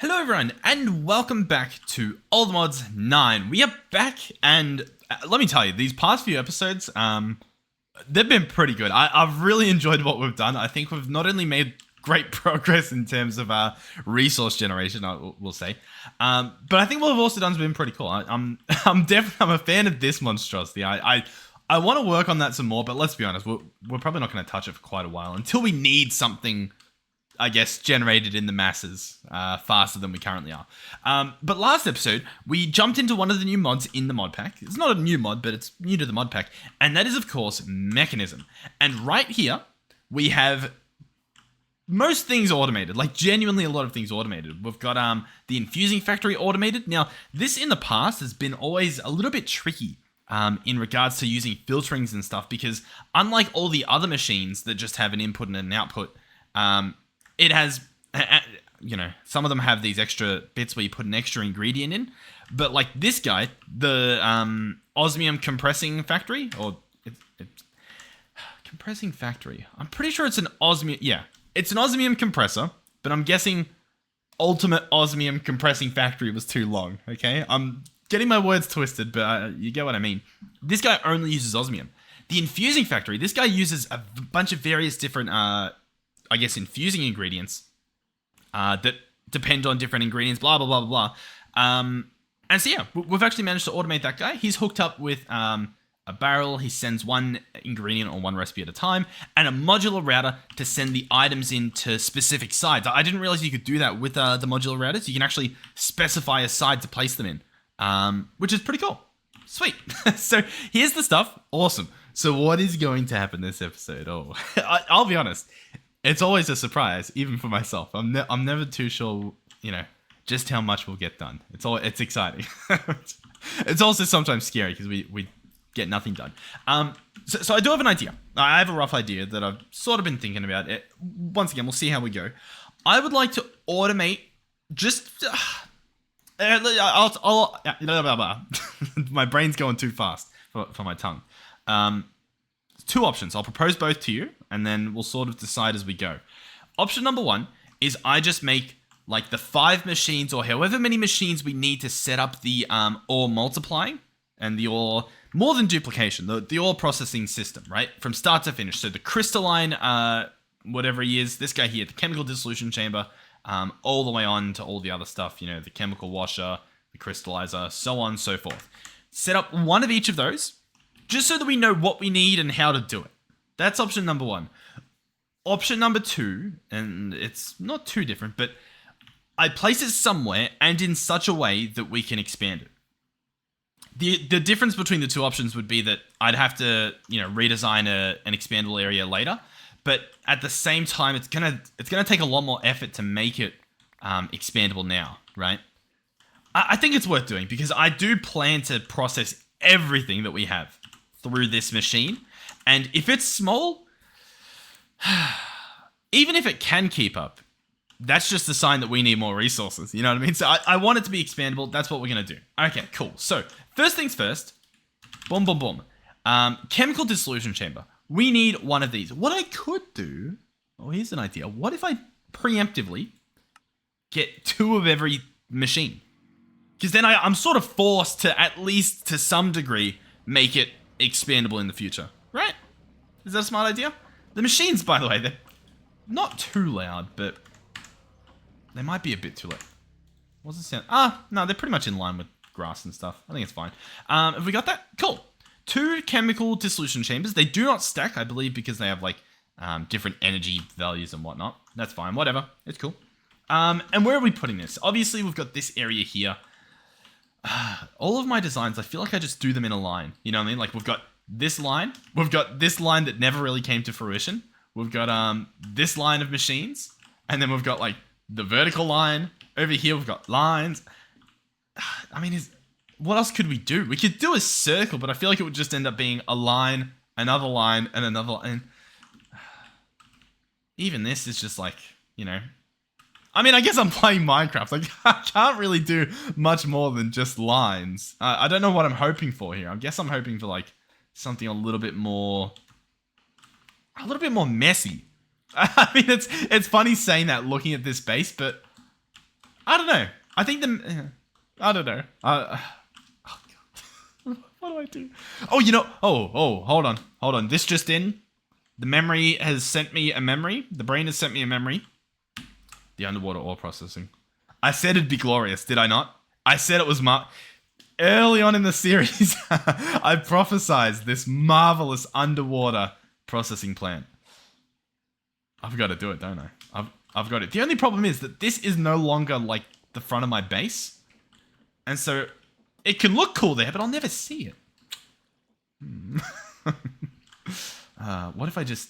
Hello everyone, and welcome back to Old Mods 9. We are back, and let me tell you, these past few episodes, they've been pretty good. I've really enjoyed what we've done. I think we've not only made great progress in terms of resource generation, we'll say, but I think what we've also done has been pretty cool. I'm a fan of this monstrosity. I want to work on that some more, but let's be honest, we're probably not going to touch it for quite a while until we need something, I guess, generated in the masses faster than we currently are. But last episode, we jumped into one of the new mods in the mod pack. It's not a new mod, but it's new to the mod pack. And that is, of course, Mechanism. And right here, we have most things automated. Like, genuinely a lot of things automated. We've got the infusing factory automated. Now, this in the past has been always a little bit tricky in regards to using filterings and stuff, because unlike all the other machines that just have an input and an output, it has, some of them have these extra bits where you put an extra ingredient in. But like this guy, the osmium compressing factory, or it's compressing factory. I'm pretty sure it's an osmium. Yeah, it's an osmium compressor, but I'm guessing ultimate osmium compressing factory was too long. Okay, I'm getting my words twisted, but you get what I mean. This guy only uses osmium. The infusing factory, this guy uses a bunch of various different infusing ingredients that depend on different ingredients, blah, blah, blah, blah, blah. And so, yeah, we've actually managed to automate that guy. He's hooked up with a barrel. He sends one ingredient or one recipe at a time, and a modular router to send the items into specific sides. I didn't realize you could do that with the modular routers. You can actually specify a side to place them in, which is pretty cool. Sweet. So here's the stuff. Awesome. So what is going to happen this episode? Oh, I'll be honest. It's always a surprise, even for myself. I'm never too sure, just how much we'll get done. It's exciting. It's also sometimes scary because we get nothing done. So I do have an idea. I have a rough idea that I've sort of been thinking about. Once again, we'll see how we go. I would like to automate just. My brain's going too fast for my tongue. Two options. I'll propose both to you, and then we'll sort of decide as we go. Option number one is I just make like the 5 machines or however many machines we need to set up the ore multiplying and the ore, more than duplication, the ore processing system, right? From start to finish. So the crystalline, whatever he is, this guy here, the chemical dissolution chamber, all the way on to all the other stuff, the chemical washer, the crystallizer, so on and so forth. Set up one of each of those, just so that we know what we need and how to do it. That's option number one. Option number two, and it's not too different, but I place it somewhere and in such a way that we can expand it. The difference between the two options would be that I'd have to, redesign an expandable area later, but at the same time, it's gonna take a lot more effort to make it expandable now, right? I think it's worth doing because I do plan to process everything that we have through this machine, and if it's small, even if it can keep up, that's just a sign that we need more resources. You know what I mean? So I want it to be expandable. That's what we're gonna do. Okay, cool. So first things first, boom, boom, boom. Chemical dissolution chamber. We need one of these. What I could do, here's an idea. What if I preemptively get 2 of every machine? Because then I'm sort of forced to, at least to some degree, make it expandable in the future, right? Is that a smart idea? The machines, by the way, they're not too loud, but they might be a bit too loud. What's it sound? No, they're pretty much in line with grass and stuff. I think it's fine. Have we got that? Cool. 2 chemical dissolution chambers. They do not stack, I believe, because they have like different energy values and whatnot. That's fine. Whatever. It's cool. And where are we putting this? Obviously, we've got this area here. All of my designs, I feel like I just do them in a line. You know what I mean? Like we've got this line. We've got this line that never really came to fruition. We've got this line of machines. And then we've got like the vertical line. Over here we've got lines. I mean, what else could we do? We could do a circle, but I feel like it would just end up being a line, another line, and another line. Even this is just like, I mean, I guess I'm playing Minecraft. Like, I can't really do much more than just lines. I don't know what I'm hoping for here. I guess I'm hoping for like something a little bit more messy. I mean, it's funny saying that looking at this base, but I don't know. I think I don't know. Oh god. What do I do? Oh, you know. Oh, hold on. This just in. The memory has sent me a memory. The brain has sent me a memory. The underwater ore processing. I said it'd be glorious, did I not? I said it was early on in the series. I prophesized this marvelous underwater processing plant. I've got to do it, don't I? I've got it. The only problem is that this is no longer like the front of my base. And so it can look cool there, but I'll never see it. What if I just...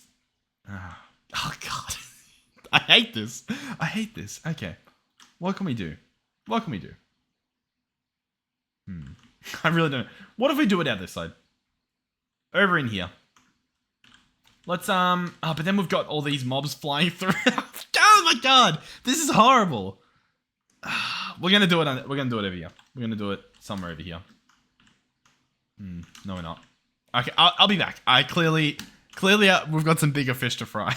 oh, God. I hate this. Okay. What can we do? I really don't know. What if we do it out this side? Over in here. Let's, but then we've got all these mobs flying through. Oh my god! This is horrible. We're gonna do it over here. We're gonna do it somewhere over here. No, we're not. Okay, I'll be back. Clearly, we've got some bigger fish to fry.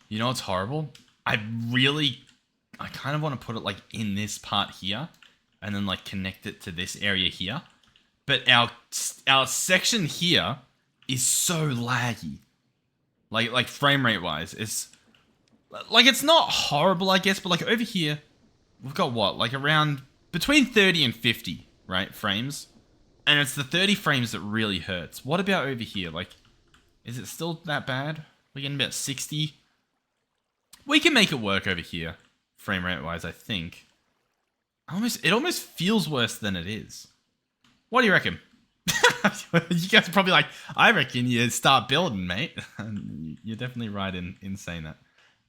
You know what's horrible? I kind of want to put it like in this part here, and then like connect it to this area here. But our section here is so laggy. Like frame rate wise, it's not horrible, I guess, but like over here, we've got what, like around between 30 and 50, right, frames, and it's the 30 frames that really hurts. What about over here? Like, is it still that bad? We're getting about 60. We can make it work over here, frame rate wise, I think. It almost feels worse than it is. What do you reckon? You guys are probably like, I reckon you start building, mate. You're definitely right in saying that.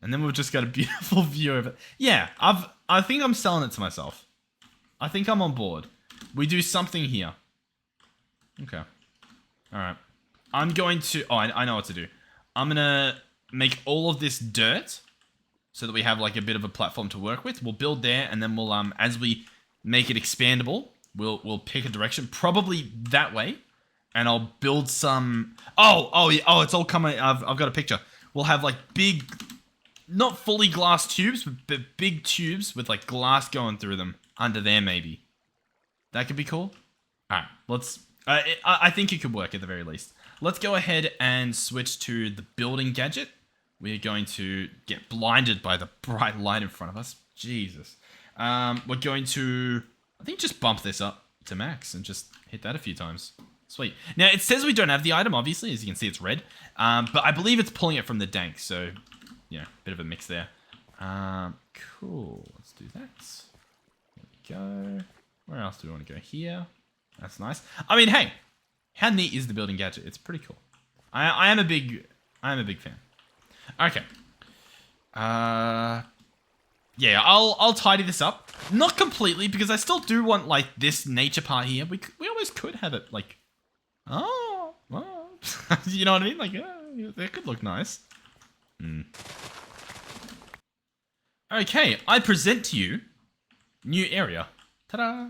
And then we've just got a beautiful view of it. Yeah, I think I'm selling it to myself. I think I'm on board. We do something here. Okay. Alright. I'm going to... oh, I know what to do. I'm going to make all of this dirt so that we have like a bit of a platform to work with. We'll build there, and then we'll, as we make it expandable, we'll pick a direction, probably that way, and I'll build some... Oh, it's all coming... I've got a picture. We'll have like big, not fully glass tubes, but big tubes with like glass going through them under there maybe. That could be cool. All right, let's... I think it could work at the very least. Let's go ahead and switch to the building gadget. We're going to get blinded by the bright light in front of us. Jesus. We're going to... I think just bump this up to max and just hit that a few times. Sweet. Now, it says we don't have the item, obviously. As you can see, it's red. But I believe it's pulling it from the dank. So, yeah, bit of a mix there. Cool. Let's do that. There we go. Where else do we want to go? Here. That's nice. I mean, hey. How neat is the building gadget? It's pretty cool. I am a big fan. Okay. Yeah, I'll tidy this up. Not completely, because I still do want, like, this nature part here. We almost could have it, like... oh. You know what I mean? Like, that could look nice. Okay, I present to you new area. Ta-da!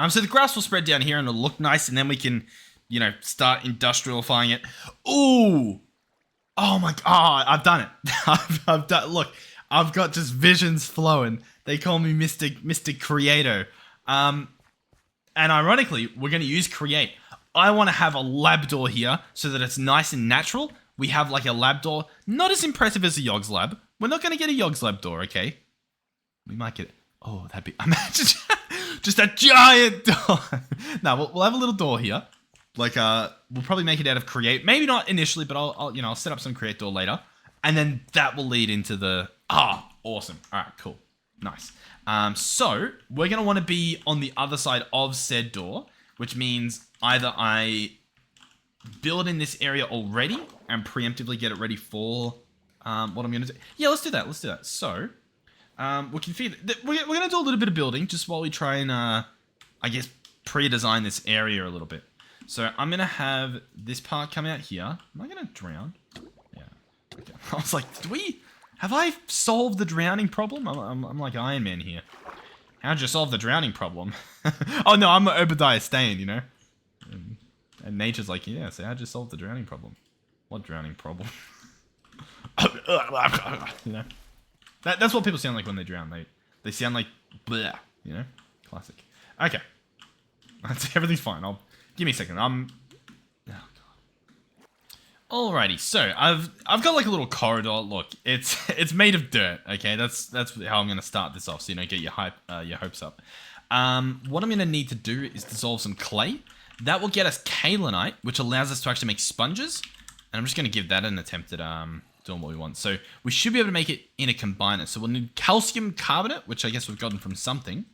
So the grass will spread down here and it'll look nice, and then we can, you know, start industrialifying it. Ooh! Oh my god, I've done it. I've done... look... I've got just visions flowing. They call me Mr. Creator. And ironically, we're going to use Create. I want to have a lab door here so that it's nice and natural. We have like a lab door. Not as impressive as a Yogg's lab. We're not going to get a Yogg's lab door, okay? We might get... oh, that'd be... imagine just a giant door. No, we'll have a little door here. Like, we'll probably make it out of Create. Maybe not initially, but I'll set up some Create door later. And then that will lead into the... ah, awesome. All right, cool. Nice. So we're going to want to be on the other side of said door, which means either I build in this area already and preemptively get it ready for what I'm going to do. Yeah, let's do that. So we're going to do a little bit of building just while we try and, I guess, pre-design this area a little bit. So I'm going to have this part come out here. Am I going to drown? Yeah. Okay. I was like, have I solved the drowning problem? I'm like Iron Man here. How'd you solve the drowning problem? Oh no, I'm Obadiah Stane, you know? And nature's like, yeah, so how'd you solve the drowning problem? What drowning problem? You know? That's what people sound like when they drown. They sound like bleh, you know? Classic. Okay. Everything's fine. Give me a second. Oh, God. Alrighty, so I've got like a little corridor. Look, it's made of dirt. Okay, that's how I'm gonna start this off, so you don't get your hopes up. What I'm gonna need to do is dissolve some clay. That will get us kaolinite, which allows us to actually make sponges. And I'm just gonna give that an attempt at doing what we want. So we should be able to make it in a combiner. So we'll need calcium carbonate, which I guess we've gotten from something.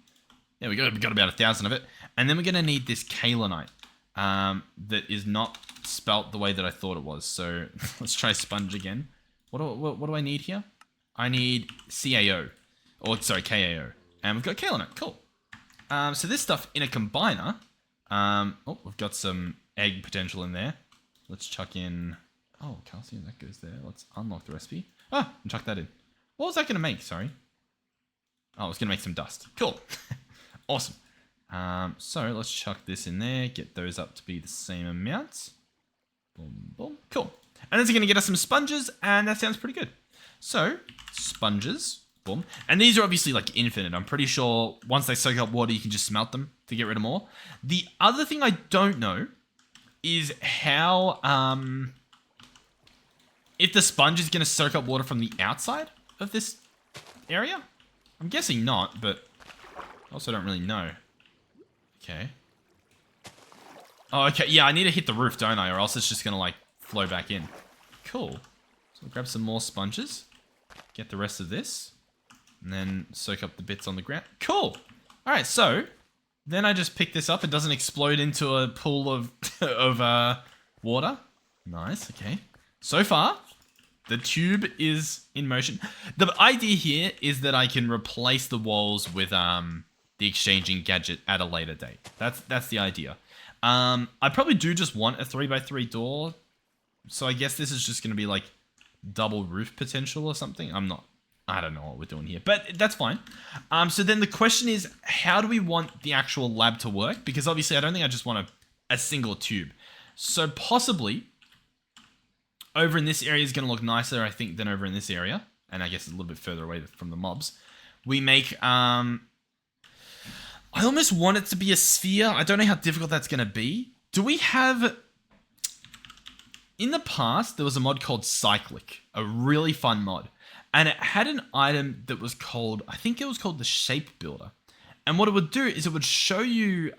There we go. We got about 1,000 of it, and then we're gonna need this kaolinite that is not spelt the way that I thought it was. So let's try sponge again. What do I need here? I need CaO, or sorry, KAO, and we've got kaolinite. Cool. So this stuff in a combiner. Oh, we've got some egg potential in there. Let's chuck in. Oh, calcium, that goes there. Let's unlock the recipe. Ah, and chuck that in. What was that going to make? Sorry. Oh, it's going to make some dust. Cool. Awesome. So let's chuck this in there. Get those up to be the same amounts. Boom, boom. Cool. And it's going to get us some sponges, and that sounds pretty good. So, sponges. Boom. And these are obviously like infinite. I'm pretty sure once they soak up water, you can just smelt them to get rid of more. The other thing I don't know is how, if the sponge is going to soak up water from the outside of this area. I'm guessing not, but I also don't really know. Okay. Oh, okay. Yeah, I need to hit the roof, don't I? Or else it's just going to, like, flow back in. Cool. So we'll grab some more sponges. Get the rest of this. And then soak up the bits on the ground. Cool. All right, so then I just pick this up. It doesn't explode into a pool of, water. Nice, okay. So far, the tube is in motion. The idea here is that I can replace the walls with the exchanging gadget at a later date. That's the idea. I probably do just want a 3x3 door. So I guess this is just going to be like double roof potential or something. I don't know what we're doing here, but that's fine. So then the question is, how do we want the actual lab to work? Because obviously I don't think I just want a single tube. So possibly over in this area is going to look nicer, I think, than over in this area. And I guess a little bit further away from the mobs. We make, I almost want it to be a sphere. I don't know how difficult that's going to be. Do we have, in the past, there was a mod called Cyclic, a really fun mod. And it had an item that was called, I think it was called the Shape Builder. And what it would do is it would show you,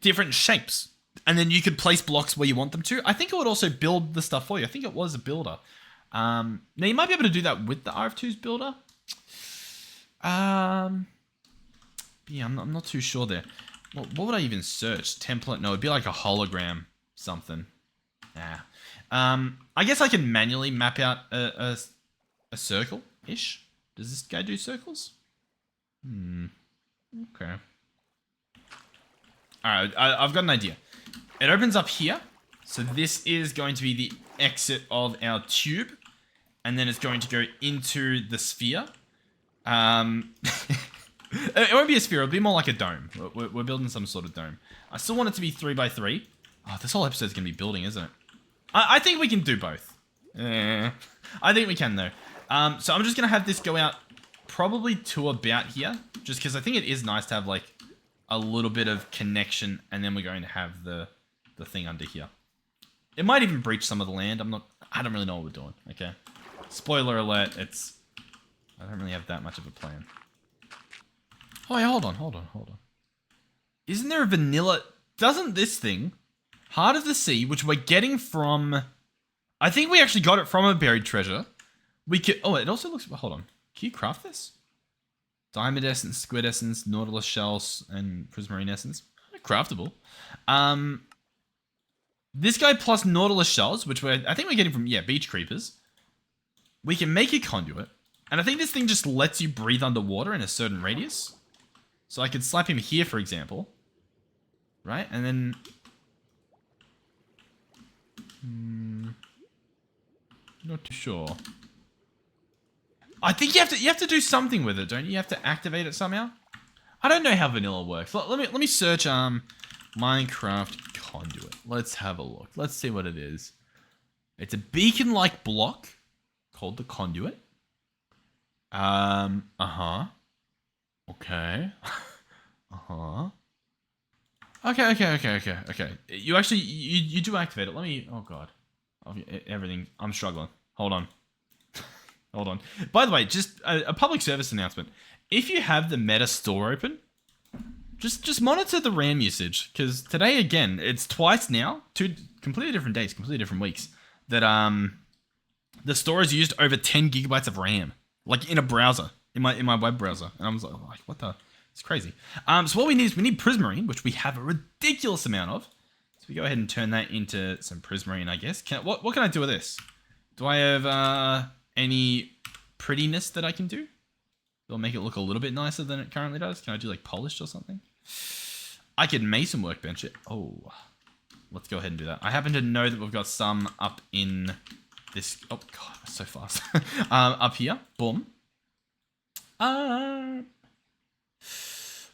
different shapes. And then you could place blocks where you want them to. I think it would also build the stuff for you. I think it was a builder. Now, you might be able to do that with the RF2's builder. Yeah, I'm not too sure there. What would I even search? Template? No, it'd be like a hologram something. Nah. I guess I can manually map out a circle-ish. Does this guy do circles? Okay. Alright, I've got an idea. It opens up here. So this is going to be the exit of our tube. And then it's going to go into the sphere. It won't be a sphere, it'll be more like a dome. We're building some sort of dome. I still want it to be 3x3. Oh, this whole episode's going to be building, isn't it? I think we can do both. I think we can, though. So I'm just going to have this go out probably to about here. Just because I think it is nice to have, like, a little bit of connection. And then we're going to have the thing under here. It might even breach some of the land. I don't really know what we're doing. Okay. Spoiler alert, I don't really have that much of a plan. Oh, yeah, hold on. Isn't there a vanilla... Doesn't this thing... Heart of the Sea, which we're getting from... I think we actually got it from a buried treasure. We could... Oh, it also looks... Hold on. Can you craft this? Diamond essence, squid essence, nautilus shells, and prismarine essence. Craftable. This guy plus nautilus shells, which I think we're getting from, beach creepers. We can make a conduit. And I think this thing just lets you breathe underwater in a certain radius. So I could slap him here, for example. Right? And then... not too sure. I think you have to do something with it, don't you? You have to activate it somehow. I don't know how vanilla works. Let me search Minecraft conduit. Let's have a look. Let's see what it is. It's a beacon-like block called the conduit. Uh-huh. Okay. Uh-huh. Okay. You actually, you do activate it. Let me, oh god. Everything, I'm struggling. Hold on. Hold on. By the way, just a public service announcement. If you have the meta store open, just monitor the RAM usage. Because today, again, it's twice now, 2 completely different days, completely different weeks, that the store has used over 10 gigabytes of RAM. Like in a browser, in my web browser. And I was like, what the? It's crazy. So what we need is we need prismarine, which we have a ridiculous amount of. So we go ahead and turn that into some prismarine, I guess. What can I do with this? Do I have any prettiness that I can do? It'll make it look a little bit nicer than it currently does. Can I do like polished or something? I could mason workbench it. Oh, let's go ahead and do that. I happen to know that we've got some up in this. Oh god, that's so fast. Up here, boom.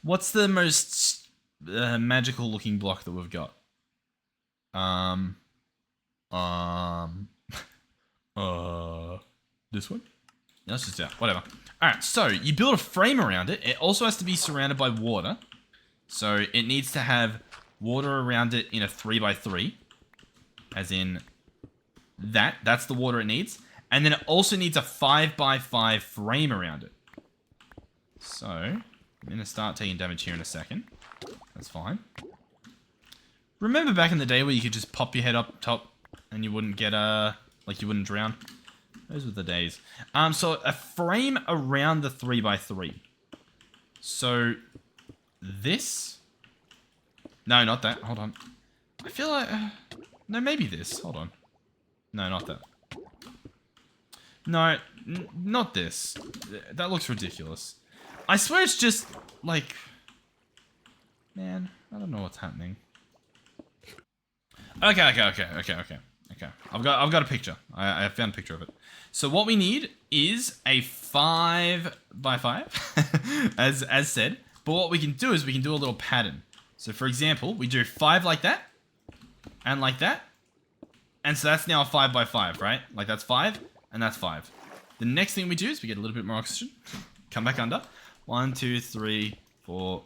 What's the most magical looking block that we've got? This one? Let's just do that. Whatever. Alright, so you build a frame around it. It also has to be surrounded by water. So it needs to have water around it in a 3x3. As in that. That's the water it needs. And then it also needs a 5x5 frame around it. So I'm going to start taking damage here in a second. That's fine. Remember back in the day where you could just pop your head up top and you wouldn't get like you wouldn't drown? Those were the days. So a frame around the 3x3. So this? No, not that. Hold on. I feel like no, maybe this. Hold on. No, not that. No, not this. That looks ridiculous. I swear it's just like, man, I don't know what's happening. Okay. I've got a picture. I found a picture of it. So what we need is a 5x5, as said. But what we can do is we can do a little pattern. So for example, we do 5 like that, and like that, and so that's now a 5x5, right? Like that's 5, and that's 5. The next thing we do is we get a little bit more oxygen. Come back under. 1, 2, 3, 4.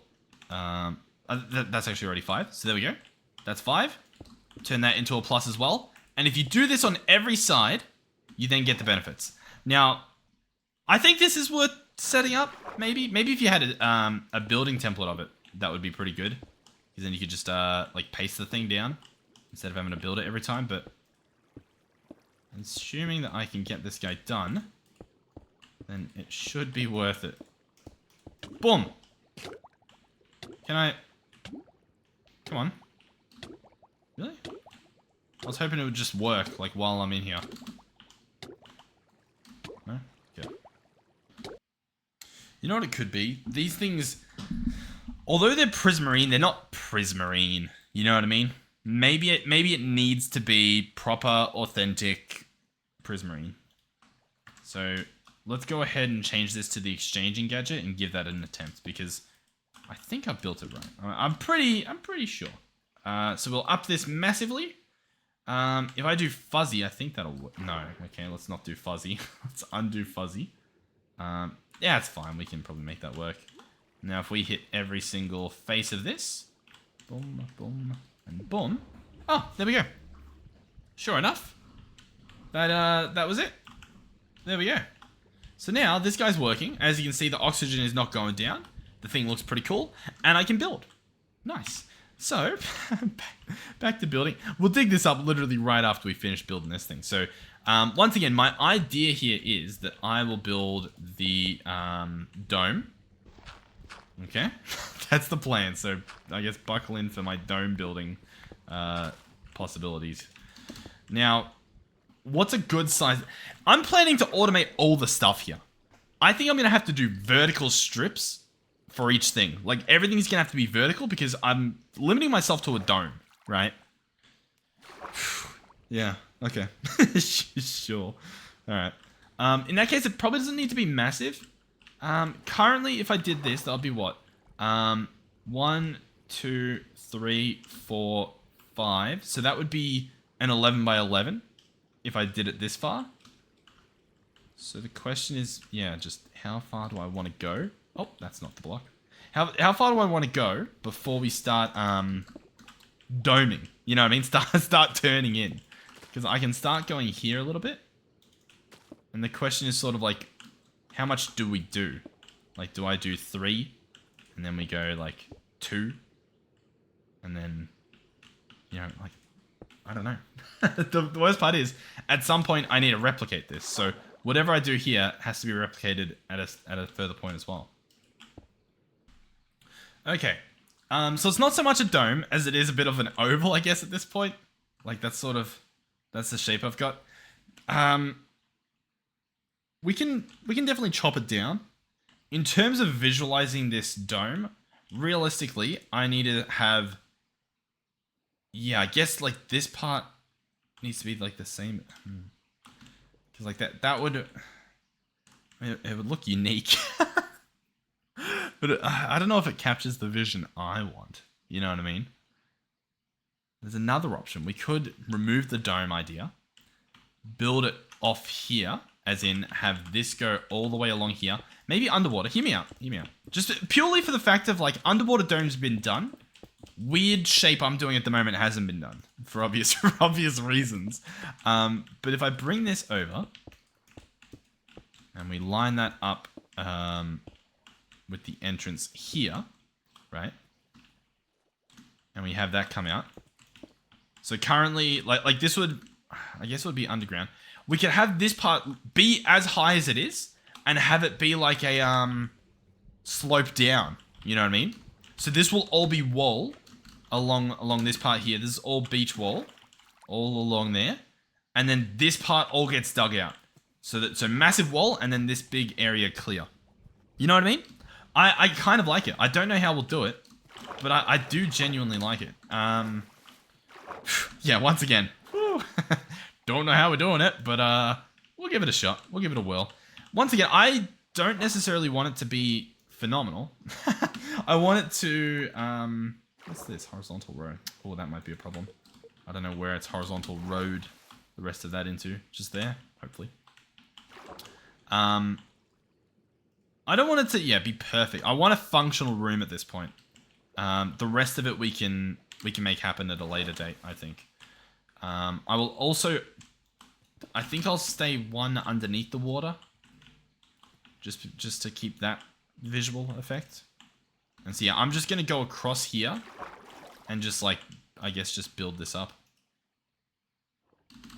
That's actually already 5. So there we go. That's 5. Turn that into a plus as well. And if you do this on every side, you then get the benefits. Now, I think this is worth setting up. Maybe if you had a building template of it, that would be pretty good. Because then you could just like paste the thing down instead of having to build it every time. But assuming that I can get this guy done, then it should be worth it. Boom. Can I? Come on. Really? I was hoping it would just work, like, while I'm in here. No? Okay. You know what it could be? These things, although they're prismarine, they're not prismarine. You know what I mean? Maybe it needs to be proper, authentic prismarine. So let's go ahead and change this to the exchanging gadget and give that an attempt, because I think I've built it right. I'm pretty sure. So we'll up this massively. If I do fuzzy, I think that'll work. No, okay, let's not do fuzzy. Let's undo fuzzy. Yeah, it's fine. We can probably make that work. Now, if we hit every single face of this, boom, boom, and boom. Oh, there we go. Sure enough, that was it. There we go. So now this guy's working. As you can see, the oxygen is not going down. The thing looks pretty cool, and I can build. Nice. So, back to building. We'll dig this up literally right after we finish building this thing. So, once again, my idea here is that I will build the dome. Okay? That's the plan. So, I guess buckle in for my dome building possibilities. Now, what's a good size? I'm planning to automate all the stuff here. I think I'm going to have to do vertical strips for each thing. Like, everything's gonna have to be vertical because I'm limiting myself to a dome, right? Yeah, okay. Sure. Alright. In that case, it probably doesn't need to be massive. Currently, if I did this, that would be what? 1, 2, 3, 4, 5. So that would be an 11 by 11 if I did it this far. So the question is, yeah, just how far do I want to go? Oh, that's not the block. How far do I want to go before we start doming? You know what I mean? Start turning in. Because I can start going here a little bit. And the question is sort of like, how much do we do? Like, do I do 3? And then we go like 2? And then, you know, like, I don't know. The worst part is, at some point, I need to replicate this. So whatever I do here has to be replicated at a further point as well. Okay. So it's not so much a dome as it is a bit of an oval, I guess, at this point. Like, that's the shape I've got. We can definitely chop it down. In terms of visualizing this dome, realistically, I need to have, yeah, I guess like this part needs to be like the same. Because like that would, it would look unique. But I don't know if it captures the vision I want. You know what I mean? There's another option. We could remove the dome idea, build it off here, as in have this go all the way along here. Maybe underwater. Hear me out. Hear me out. Just purely for the fact of like underwater dome's been done. Weird shape I'm doing at the moment hasn't been done for obvious reasons. But if I bring this over and we line that up with the entrance here, right? And we have that come out. So currently, like this would, I guess it would be underground. We could have this part be as high as it is and have it be like a slope down. You know what I mean? So this will all be wall along this part here. This is all beach wall all along there. And then this part all gets dug out. So massive wall and then this big area clear. You know what I mean? I kind of like it. I don't know how we'll do it, but I do genuinely like it. Yeah, once again, don't know how we're doing it, but we'll give it a shot. We'll give it a whirl. Once again, I don't necessarily want it to be phenomenal. I want it to, what's this? Horizontal row. Oh, that might be a problem. I don't know where it's horizontal road the rest of that into. Just there, hopefully. I don't want it to, yeah, be perfect. I want a functional room at this point. The rest of it we can make happen at a later date, I think. I will also, I think I'll stay one underneath the water. Just to keep that visual effect. And so yeah, I'm just going to go across here and just like, I guess just build this up.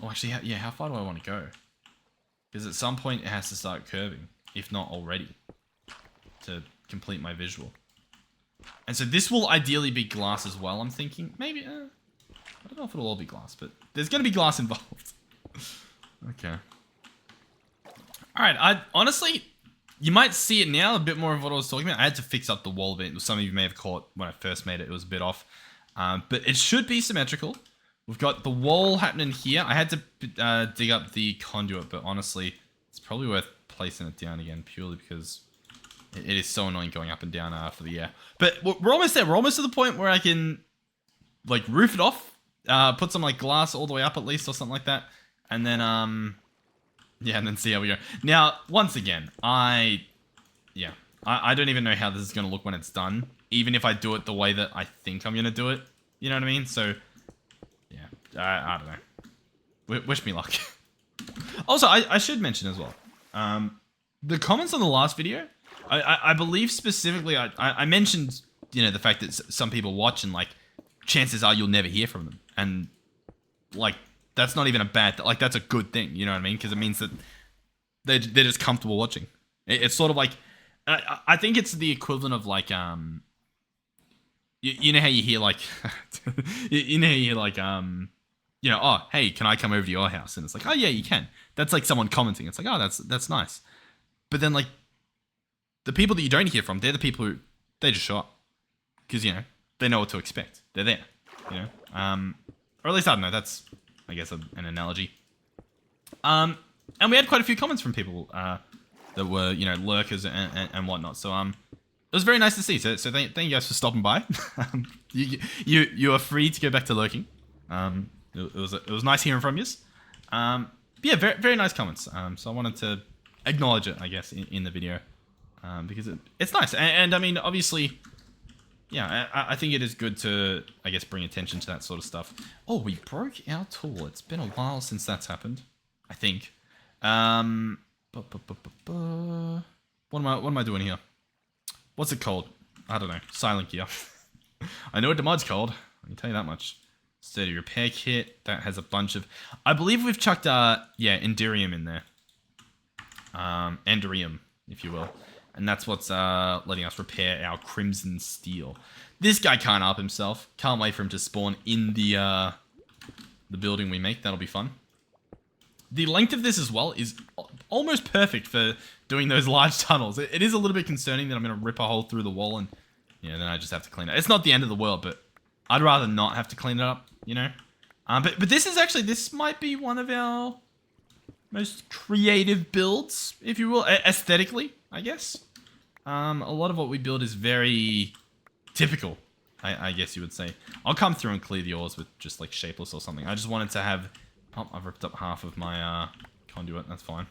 Oh, actually, yeah, how far do I want to go? Because at some point it has to start curving, if not already, to complete my visual. And so this will ideally be glass as well, I'm thinking. Maybe, I don't know if it'll all be glass, but there's going to be glass involved. Okay. Alright, honestly, you might see it now, a bit more of what I was talking about. I had to fix up the wall a bit. Some of you may have caught when I first made it, it was a bit off. But it should be symmetrical. We've got the wall happening here. I had to dig up the conduit, but honestly, it's probably worth placing it down again, purely because it is so annoying going up and down for the air. But we're almost there. We're almost to the point where I can like roof it off, put some like glass all the way up at least or something like that. And then, yeah, and then see how we go. Now, once again, I don't even know how this is going to look when it's done. Even if I do it the way that I think I'm going to do it. You know what I mean? So, yeah, I don't know. Wish me luck. Also, I should mention as well, the comments on the last video, I believe specifically, I mentioned, you know, the fact that some people watch and like, chances are you'll never hear from them. And like, that's not even a bad, like that's a good thing, you know what I mean? Because it means that they're just comfortable watching. It's sort of like, I think it's the equivalent of like, you know how you hear like, you know how you hear like, you know, oh, hey, can I come over to your house? And it's like, oh yeah, you can. That's like someone commenting. It's like, oh, that's nice. But then like, the people that you don't hear from, they're the people who, they just show up. Because, you know, they know what to expect. They're there, you know? Or at least, I don't know, that's, I guess, an analogy. And we had quite a few comments from people that were, you know, lurkers and whatnot. So, it was very nice to see. So thank you guys for stopping by. You are free to go back to lurking. It was nice hearing from you. Yeah, very, very nice comments. So I wanted to acknowledge it, I guess, in the video. Because it's nice. And I mean, obviously, yeah, I think it is good to, I guess, bring attention to that sort of stuff. Oh, we broke our tool. It's been a while since that's happened, I think. What am I doing here? What's it called? I don't know. Silent gear. I know what the mod's called. I can tell you that much. Sturdy repair kit. That has a bunch of... I believe we've chucked, Enderium in there. Enderium, if you will. And that's what's letting us repair our Crimson Steel. This guy can't up himself. Can't wait for him to spawn in the building we make. That'll be fun. The length of this as well is almost perfect for doing those large tunnels. It is a little bit concerning that I'm going to rip a hole through the wall and, then I just have to clean it. It's not the end of the world, but I'd rather not have to clean it up, But this is actually, this might be one of our most creative builds, if you will, aesthetically, I guess. A lot of what we build is very typical, I guess you would say. I'll come through and clear the ores with just like shapeless or something. I just wanted to have... Oh, I've ripped up half of my conduit. That's fine.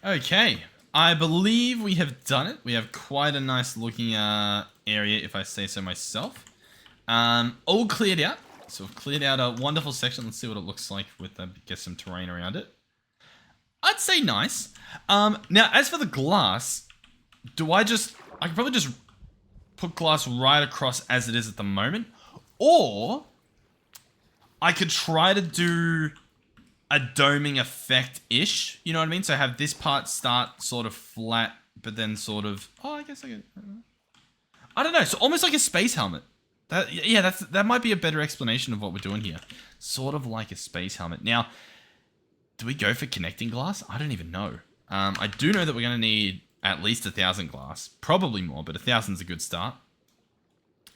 Okay. I believe we have done it. We have quite a nice looking area, if I say so myself. All cleared out. So we've cleared out a wonderful section. Let's see what it looks like with, I guess, some terrain around it. I'd say nice. Now, as for the glass, I could probably just put glass right across as it is at the moment. Or... I could try to do a doming effect-ish, you know what I mean? So have this part start sort of flat, but then sort of... Oh, I guess I could... I don't know, so almost like a space helmet. That might be a better explanation of what we're doing here. Sort of like a space helmet. Now, do we go for connecting glass? I don't even know. I do know that we're going to need at least 1,000 glass. Probably more, but 1,000's a good start.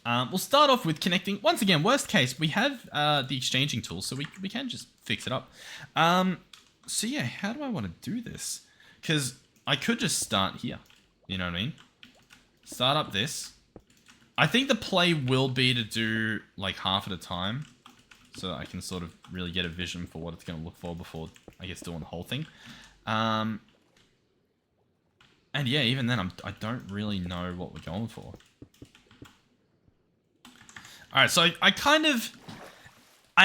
We'll start off with connecting. Once again, worst case, we have the exchanging tool, so we can just fix it up. So yeah, how do I want to do this? Because I could just start here. You know what I mean? Start up this. I think the play will be to do like half at a time, so that I can sort of really get a vision for what it's going to look for before, I guess, doing the whole thing. And yeah, even then, I don't really know what we're going for. Alright, so I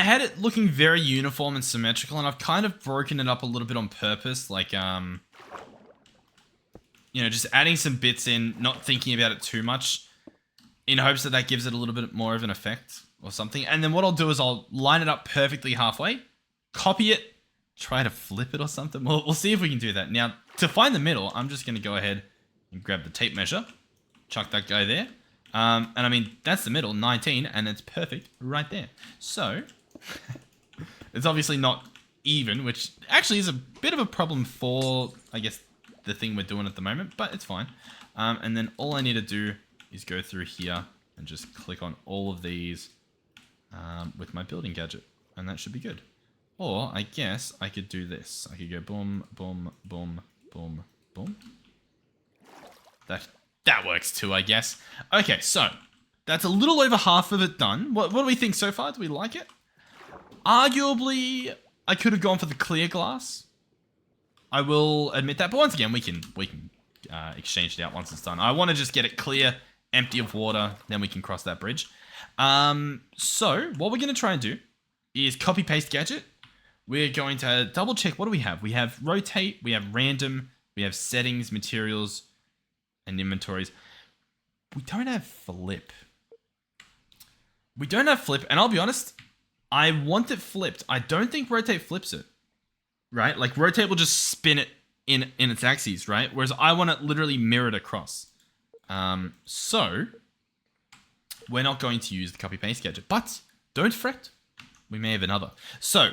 had it looking very uniform and symmetrical, and I've kind of broken it up a little bit on purpose, like, just adding some bits in, not thinking about it too much, in hopes that gives it a little bit more of an effect or something. And then what I'll do is I'll line it up perfectly halfway, copy it, try to flip it or something. We'll see if we can do that. Now, to find the middle, I'm just going to go ahead and grab the tape measure, chuck that guy there. And I mean, that's the middle, 19, and it's perfect right there. So, it's obviously not even, which actually is a bit of a problem for, I guess, the thing we're doing at the moment, but it's fine. And then all I need to do is go through here and just click on all of these with my building gadget, and that should be good. Or, I guess, I could do this. I could go boom, boom, boom, boom, boom. That works too, I guess. Okay, so that's a little over half of it done. What do we think so far? Do we like it? Arguably, I could have gone for the clear glass. I will admit that, but once again, we can exchange it out once it's done. I want to just get it clear, empty of water, then we can cross that bridge. So what we're going to try and do is copy paste gadget. We're going to double check. What do we have? We have rotate, we have random, we have settings, materials, and inventories. We don't have flip. And I'll be honest, I want it flipped. I don't think rotate flips it, right? Like rotate will just spin it in its axes, right? Whereas I want it literally mirrored across. So we're not going to use the copy paste gadget, but don't fret. We may have another. So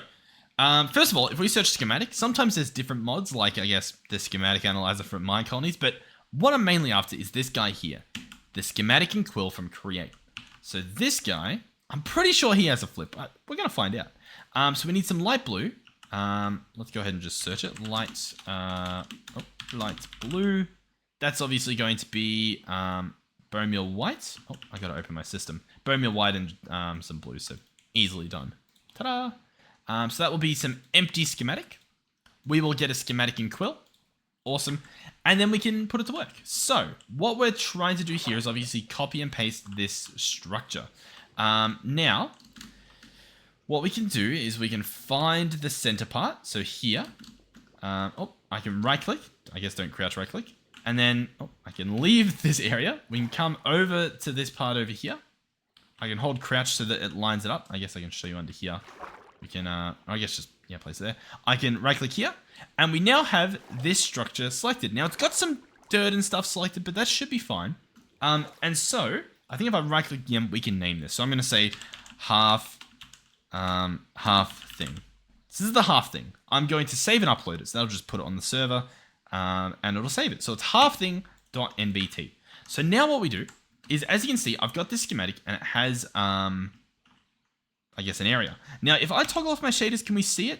first of all, if we search schematic, sometimes there's different mods, like I guess the schematic analyzer for mine colonies, but what I'm mainly after is this guy here, the schematic and quill from Create. So this guy, I'm pretty sure he has a flip. We're going to find out. So we need some light blue. Let's go ahead and just search it. Light blue. That's obviously going to be bone meal white. Oh, I got to open my system. Bone meal white and some blue, so easily done. Ta-da! So that will be some empty schematic. we will get a schematic in Quill. Awesome. And then we can put it to work. So what we're trying to do here is obviously copy and paste this structure. Now, what we can do is we can find the center part. So here, I can right click. I guess don't crouch right click. And then I can leave this area. We can come over to this part over here. I can hold crouch so that it lines it up. I guess I can show you under here. We can, I guess just, place it there. I can right click here. And we now have this structure selected. Now it's got some dirt and stuff selected, but that should be fine. And so I think if I right click again, we can name this. So I'm going to say half thing. So this is the half thing. I'm going to save and upload it. So that'll just put it on the server, and it'll save it. So it's halfthing.nbt. So now what we do is, as you can see, I've got this schematic and it has, I guess, an area. Now, if I toggle off my shaders, can we see it?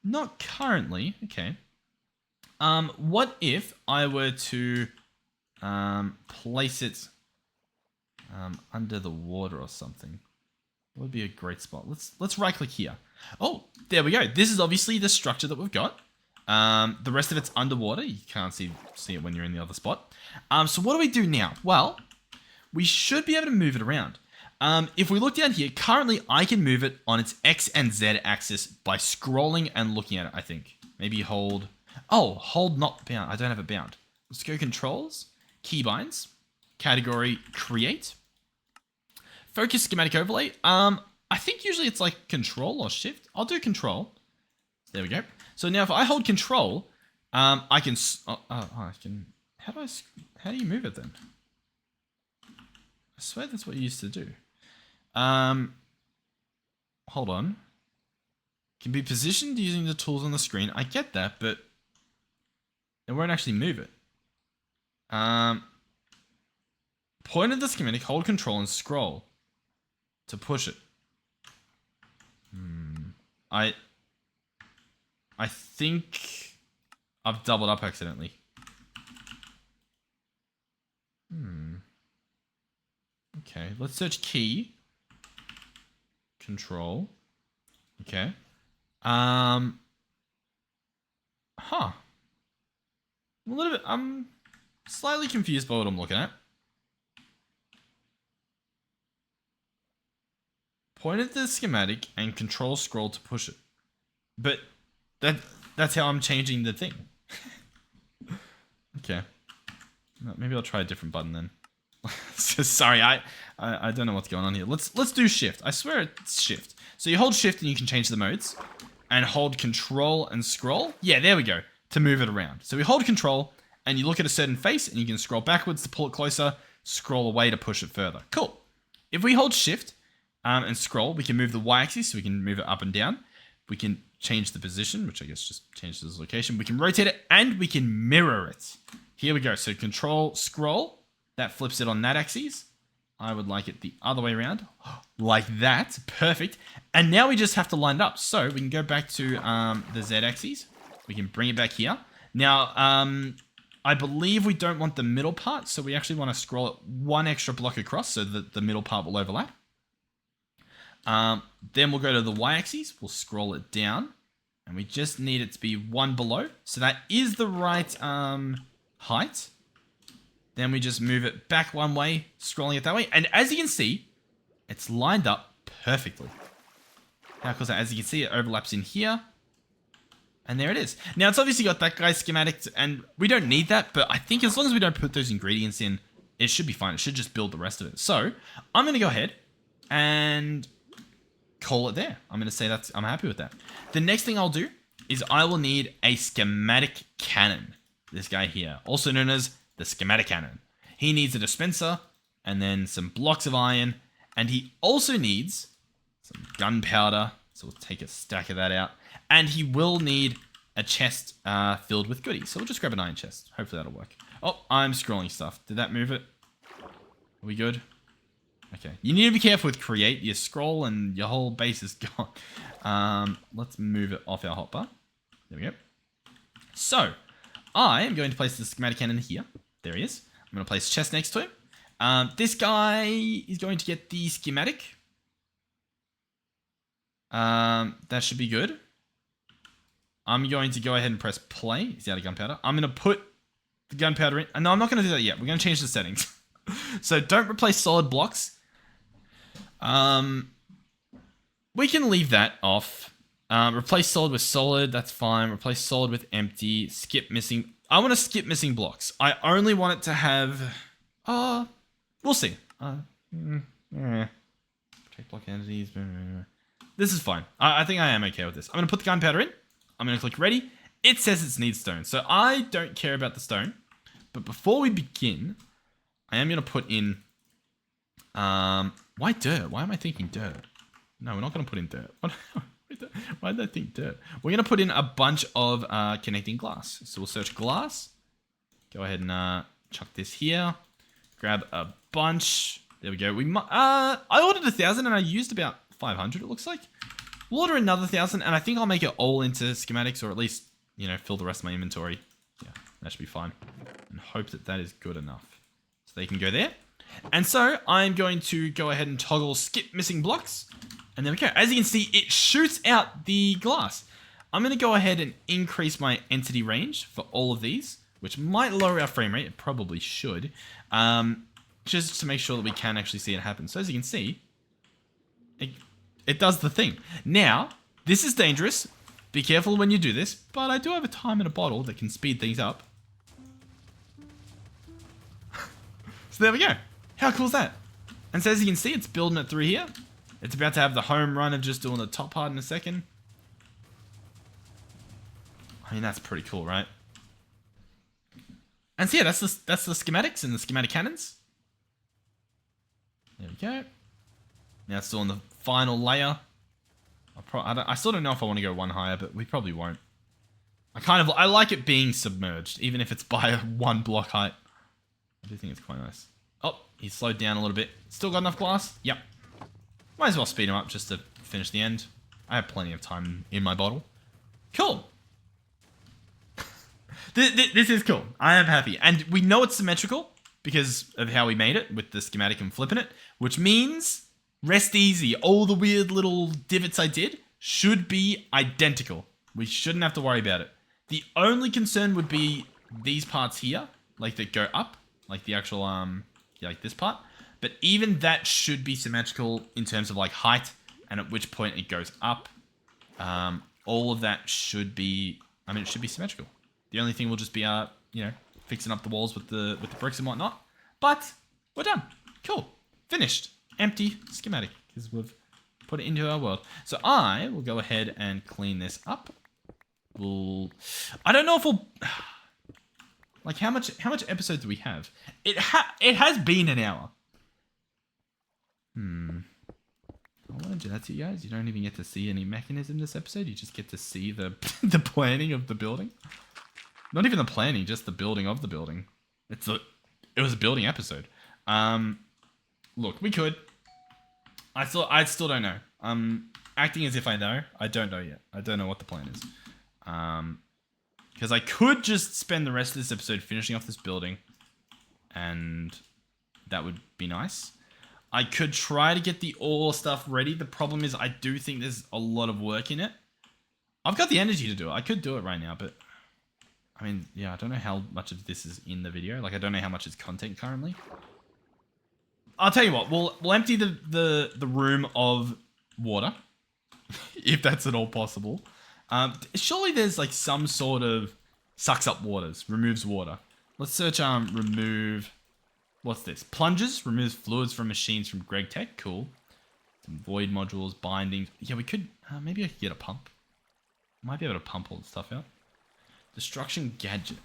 Not currently. Okay. What if I were to place it under the water or something? What would be a great spot? Let's right click here. Oh, there we go. This is obviously the structure that we've got. The rest of it's underwater. You can't see it when you're in the other spot. So what do we do now? Well, we should be able to move it around. If we look down here, currently I can move it on its X and Z axis by scrolling and looking at it, I think. Maybe hold. Oh, hold not bound. I don't have it bound. Let's go controls, keybinds, category, create. Focus schematic overlay. I think usually it's like control or shift. I'll do control. There we go. So now if I hold control, I can, I can, how do you move it then? I swear that's what you used to do. Hold on. Can be positioned using the tools on the screen. I get that, but it won't actually move it. Point at the schematic, hold control and scroll to push it. I think I've doubled up accidentally. Okay, let's search key. Control. Okay. Huh. I'm a little bit, I'm slightly confused by what I'm looking at. Point at the schematic and control scroll to push it. But that's how I'm changing the thing. Okay. Maybe I'll try a different button then. Sorry, I don't know what's going on here. Let's do shift. I swear it's shift. So you hold shift and you can change the modes. And hold control and scroll. Yeah, there we go. To move it around. So we hold control and you look at a certain face and you can scroll backwards to pull it closer, scroll away to push it further. Cool. If we hold shift and scroll, we can move the y-axis, so we can move it up and down. We can change the position, which I guess just changes the location. We can rotate it and we can mirror it. Here we go. So control scroll, that flips it on that axis. I would like it the other way around, like that. Perfect. And now we just have to line it up. So we can go back to the Z axis. We can bring it back here. Now, I believe we don't want the middle part, so we actually want to scroll it one extra block across so that the middle part will overlap. Then we'll go to the y-axis. We'll scroll it down, and we just need it to be one below. So that is the right height. Then we just move it back one way, scrolling it that way. And as you can see, it's lined up perfectly. Now, of course, as you can see, it overlaps in here. And there it is. Now, it's obviously got that guy's schematic, and we don't need that, but I think as long as we don't put those ingredients in, it should be fine. It should just build the rest of it. So, I'm going to go ahead and call it there. I'm going to say I'm happy with that. The next thing I'll do is I will need a schematic cannon. This guy here, also known as the schematic cannon. He needs a dispenser, and then some blocks of iron, and he also needs some gunpowder. So we'll take a stack of that out. And he will need a chest filled with goodies. So we'll just grab an iron chest. Hopefully that'll work. Oh, I'm scrolling stuff. Did that move it? Are we good? Okay. You need to be careful with create. You scroll and your whole base is gone. Let's move it off our hotbar. There we go. So, I am going to place the schematic cannon here. There he is. I'm going to place chest next to him. This guy is going to get the schematic. That should be good. I'm going to go ahead and press play. Is out of gunpowder. I'm going to put the gunpowder in. No, I'm not going to do that yet. We're going to change the settings. So don't replace solid blocks. We can leave that off. Replace solid with solid. That's fine. Replace solid with empty. Skip missing. I want to skip missing blocks. I only want it to have... we'll see. Protect block entities. This is fine. I think I am okay with this. I'm going to put the gunpowder in. I'm going to click ready. It says it needs stone. So I don't care about the stone. But before we begin, I am going to put in... why dirt? Why am I thinking dirt? No, we're not going to put in dirt. Why did I think dirt? We're going to put in a bunch of connecting glass. So we'll search glass. Go ahead and chuck this here. Grab a bunch. There we go. I ordered 1,000 and I used about 500, it looks like. We'll order another 1,000 and I think I'll make it all into schematics, or at least, you know, fill the rest of my inventory. Yeah, that should be fine. And hope that that is good enough. So they can go there. And so I'm going to go ahead and toggle skip missing blocks. And there we go. As you can see, it shoots out the glass. I'm going to go ahead and increase my entity range for all of these, which might lower our frame rate. It probably should. Just to make sure that we can actually see it happen. So as you can see, it does the thing. Now, this is dangerous. Be careful when you do this, but I do have a time in a bottle that can speed things up. So there we go. How cool is that? And so as you can see, it's building it through here. It's about to have the home run of just doing the top part in a second. I mean, that's pretty cool, right? And so yeah, that's the schematics and the schematic cannons. There we go. Now it's still on the final layer. I still don't know if I want to go one higher, but we probably won't. I like it being submerged, even if it's by 1 block height. I do think it's quite nice. Oh, he's slowed down a little bit. Still got enough glass? Yep. Might as well speed him up just to finish the end. I have plenty of time in my bottle. Cool. This is cool. I am happy. And we know it's symmetrical because of how we made it with the schematic and flipping it, which means rest easy. All the weird little divots I did should be identical. We shouldn't have to worry about it. The only concern would be these parts here, like that go up, like the actual, like this part. But even that should be symmetrical in terms of like height and at which point it goes up. All of that should be, it should be symmetrical. The only thing will just be, you know, fixing up the walls with the bricks and whatnot. But we're done. Cool. Finished. Empty schematic because we've put it into our world. So I will go ahead and clean this up. I don't know if we'll... Like, how much episodes do we have? It has been an hour. I want to do that to you guys. You don't even get to see any mechanism this episode. You just get to see the the planning of the building. Not even the planning, just the building of the building. It was a building episode. Look, we could. I still don't know. I'm acting as if I know. I don't know yet. I don't know what the plan is. Because I could just spend the rest of this episode finishing off this building, and that would be nice. I could try to get the ore stuff ready. The problem is I do think there's a lot of work in it. I've got the energy to do it. I could do it right now, but I mean, yeah, I don't know how much of this is in the video. Like, I don't know how much is content currently. I'll tell you what, we'll empty the room of water, if that's at all possible. Surely there's like some sort of sucks up waters, removes water. Let's search remove, what's this? Plunges, removes fluids from machines from Greg Tech, cool. Some void modules, bindings. Yeah, we could, maybe I could get a pump. Might be able to pump all the stuff out. Destruction gadget.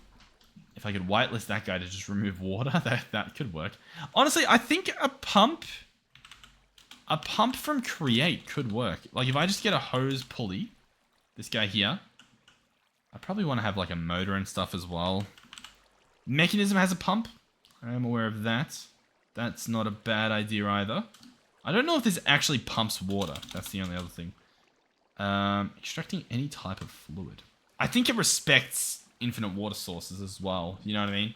If I could whitelist that guy to just remove water, that could work. Honestly, I think a pump from Create could work. Like if I just get a hose pulley, this guy here, I probably want to have like a motor and stuff as well. Mechanism has a pump. I am aware of that. That's not a bad idea either. I don't know if this actually pumps water. That's the only other thing. Extracting any type of fluid. I think it respects infinite water sources as well. You know what I mean?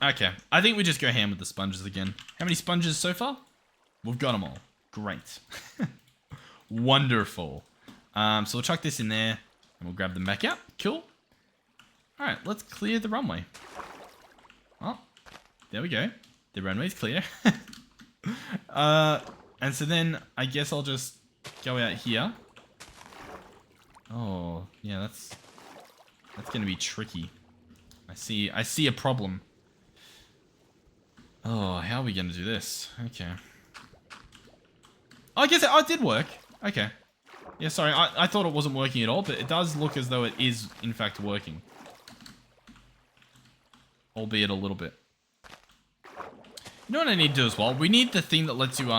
Okay. I think we just go ham with the sponges again. How many sponges so far? We've got them all. Great. Wonderful. So we'll chuck this in there and we'll grab them back out. Cool. All right, let's clear the runway. Oh, there we go. The runway's clear. And so then I guess I'll just go out here. Oh, yeah, that's going to be tricky. I see a problem. Oh, how are we going to do this? Okay. Oh, I guess it did work. Okay. Yeah, sorry, I thought it wasn't working at all, but it does look as though it is, in fact, working. Albeit a little bit. You know what I need to do as well? We need the thing that lets you,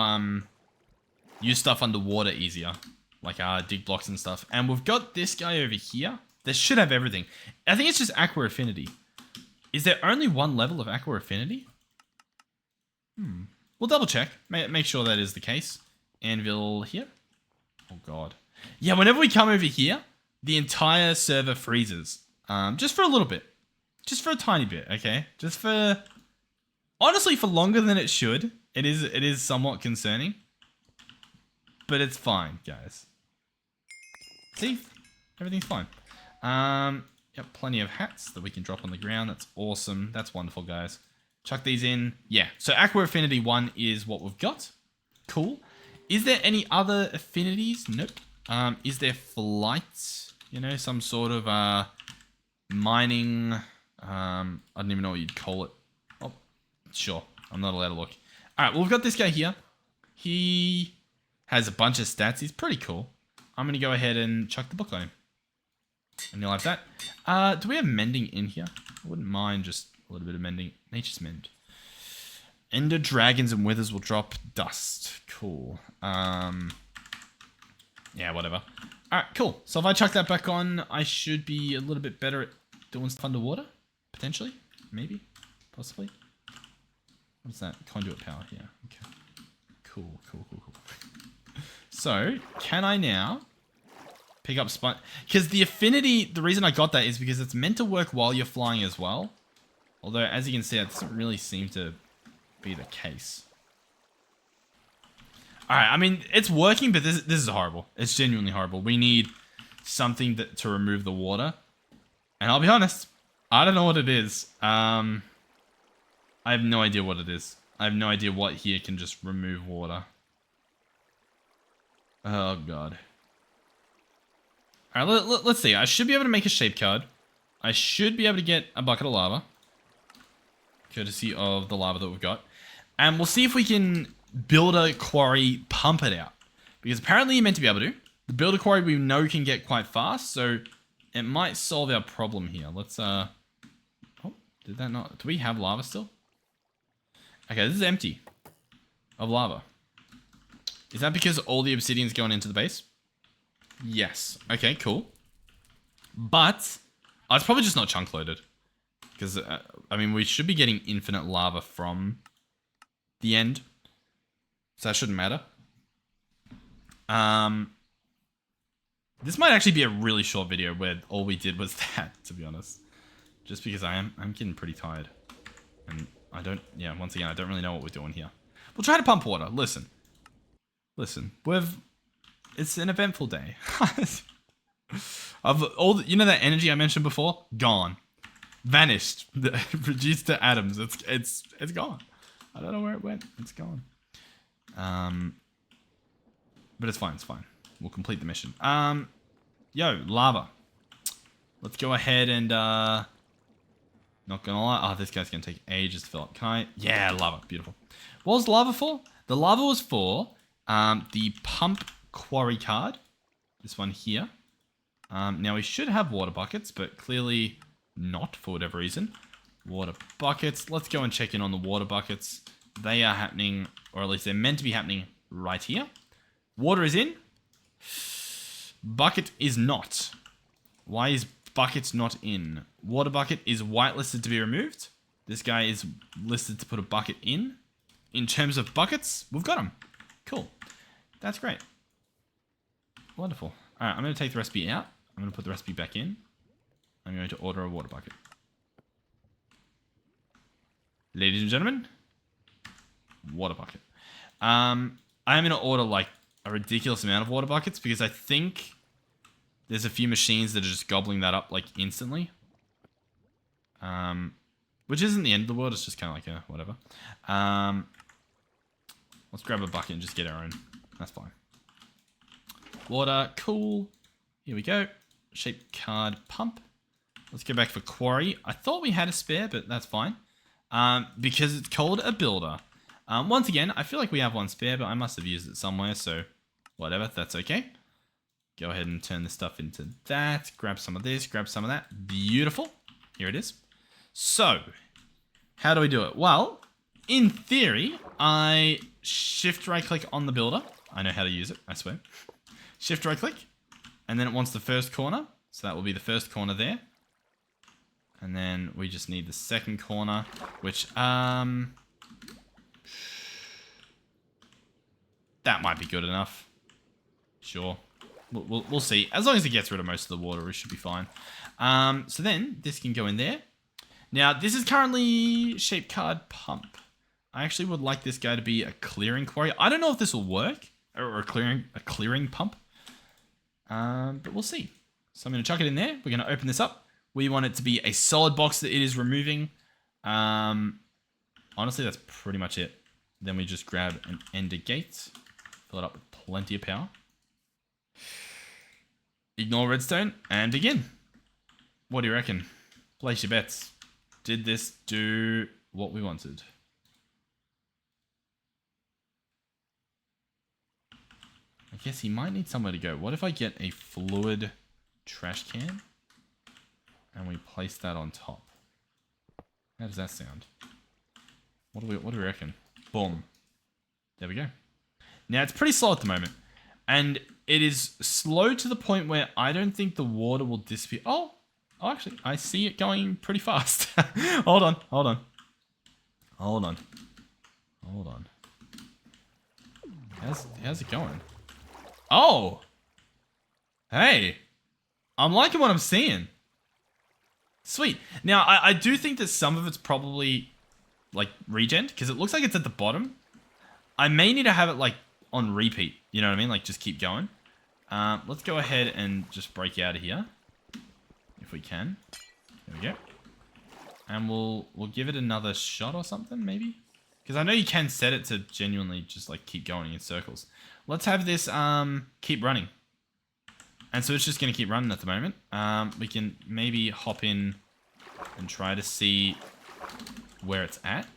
use stuff underwater easier. Like, dig blocks and stuff. And we've got this guy over here. This should have everything. I think it's just Aqua Affinity. Is there only one level of Aqua Affinity? We'll double check. Make sure that is the case. Anvil here. Oh, God. Yeah, whenever we come over here, the entire server freezes. Just for a little bit. Just for a tiny bit, okay? Just for... Honestly, for longer than it should. It is somewhat concerning. But it's fine, guys. See? Everything's fine. Yep, plenty of hats that we can drop on the ground. That's awesome. That's wonderful, guys. Chuck these in. Yeah, so Aqua Affinity 1 is what we've got. Cool. Is there any other affinities? Nope. Is there flight? You know, some sort of mining... I don't even know what you'd call it. Oh, sure. I'm not allowed to look. All right, well, we've got this guy here. He has a bunch of stats. He's pretty cool. I'm going to go ahead and chuck the book on him. And you'll have that. Do we have mending in here? I wouldn't mind just a little bit of mending. Nature's mend. Ender dragons and withers will drop dust. Cool. Yeah, whatever. Alright, cool. So if I chuck that back on, I should be a little bit better at doing stuff underwater. Potentially. Maybe. Possibly. What's that? Conduit power here. Okay. Cool. So, can I now pick up spot? Because the affinity, the reason I got that is because it's meant to work while you're flying as well. Although, as you can see, it doesn't really seem to be the case. Alright, I mean, it's working, but this is horrible. It's genuinely horrible. We need something to remove the water. And I'll be honest, I don't know what it is. I have no idea what it is. I have no idea what here can just remove water. Oh, God. Alright, let's see. I should be able to make a shape card. I should be able to get a bucket of lava. Courtesy of the lava that we've got. And we'll see if we can build a quarry, pump it out. Because apparently you're meant to be able to. The builder quarry we know can get quite fast, so it might solve our problem here. Let's, oh, did that not... Do we have lava still? Okay, this is empty of lava. Is that because all the obsidian's going into the base? Yes. Okay, cool. But, oh, it's probably just not chunk loaded. Because, I mean, we should be getting infinite lava from the end. So that shouldn't matter. This might actually be a really short video where all we did was that, to be honest. Just because I'm getting pretty tired. And I don't, yeah, once again, I don't really know what we're doing here. We'll try to pump water. Listen, it's an eventful day. Of all the, you know that energy I mentioned before? Gone. Vanished. Reduced to atoms. It's gone. I don't know where it went. It's gone. But it's fine, We'll complete the mission. Yo, lava. Let's go ahead and, not gonna lie. Oh, this guy's gonna take ages to fill up. Can I? Yeah, lava. Beautiful. What was lava for? The lava was for, the pump quarry card. This one here. Now we should have water buckets, but clearly not for whatever reason. Water buckets. Let's go and check in on the water buckets. They are happening, or at least they're meant to be happening right here. Water is in. Bucket is not. Why is bucket not in? Water bucket is whitelisted to be removed. This guy is listed to put a bucket in. In terms of buckets, we've got them. Cool. That's great. Wonderful. All right, I'm going to take the recipe out. I'm going to put the recipe back in. I'm going to order a water bucket. Ladies and gentlemen, water bucket. I am going to order like a ridiculous amount of water buckets because I think there's a few machines that are just gobbling that up like instantly. Which isn't the end of the world. It's just kind of like a whatever. Let's grab a bucket and just get our own. That's fine. Water, cool. Here we go. Shape card pump. Let's go back for quarry. I thought we had a spare, but that's fine. Because it's called a builder. Once again, I feel like we have one spare, but I must have used it somewhere, so whatever, that's okay. Go ahead and turn this stuff into that. Grab some of this, grab some of that. Beautiful. Here it is. So, how do we do it? Well, in theory, I shift right click on the builder. I know how to use it, I swear. Shift right click, and then it wants the first corner. So that will be the first corner there. And then we just need the second corner, which, that might be good enough. Sure. We'll see. As long as it gets rid of most of the water, it should be fine. So then, this can go in there. Now, this is currently shape card pump. I actually would like this guy to be a clearing quarry. I don't know if this will work, or a clearing pump. But we'll see. So I'm going to chuck it in there. We're going to open this up. We want it to be a solid box that it is removing. Honestly, that's pretty much it. Then we just grab an ender gate. Fill it up with plenty of power. Ignore redstone and begin. What do you reckon? Place your bets. Did this do what we wanted? I guess he might need somewhere to go. What if I get a fluid trash can and we place that on top? How does that sound? What do we reckon? Boom. There we go. Now it's pretty slow at the moment. And it is slow to the point where I don't think the water will disappear. Oh, actually, I see it going pretty fast. Hold on. How's it going? Oh! Hey! I'm liking what I'm seeing. Sweet. Now, I do think that some of it's probably, like, regen, because it looks like it's at the bottom. I may need to have it, like, on repeat. You know what I mean? Like, just keep going. Let's go ahead and just break out of here. If we can. There we go. And we'll give it another shot or something, maybe? Because I know you can set it to genuinely just, like, keep going in circles. Let's have this, keep running. And so it's just going to keep running at the moment. We can maybe hop in and try to see where it's at.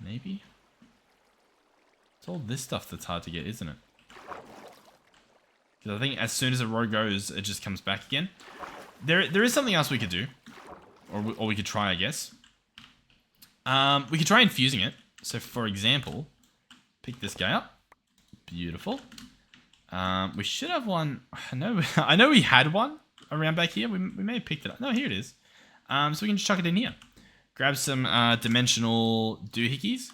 Maybe? It's all this stuff that's hard to get, isn't it? Because I think as soon as a row goes, it just comes back again. There is something else we could do. Or we could try, I guess. We could try infusing it. So, for example, pick this guy up. Beautiful. We should have one. I know we had one around back here. We may have picked it up. No, here it is. So we can just chuck it in here. Grab some dimensional doohickeys.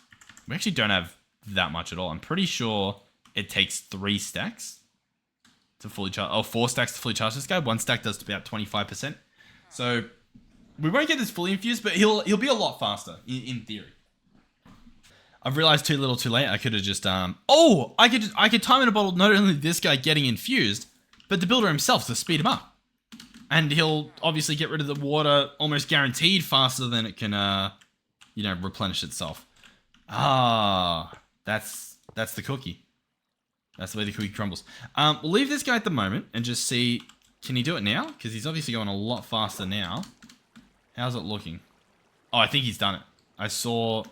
We actually don't have that much at all. I'm pretty sure it takes 3 stacks to fully charge. Oh, 4 stacks to fully charge this guy. 1 stack does about 25%. So we won't get this fully infused, but he'll be a lot faster in theory. I've realized too little too late. I could have just I could time in a bottle not only this guy getting infused, but the builder himself to speed him up. And he'll obviously get rid of the water almost guaranteed faster than it can replenish itself. That's the cookie. That's the way the cookie crumbles. We'll leave this guy at the moment and just see, can he do it now? Because he's obviously going a lot faster now. How's it looking? Oh, I think he's done it. I saw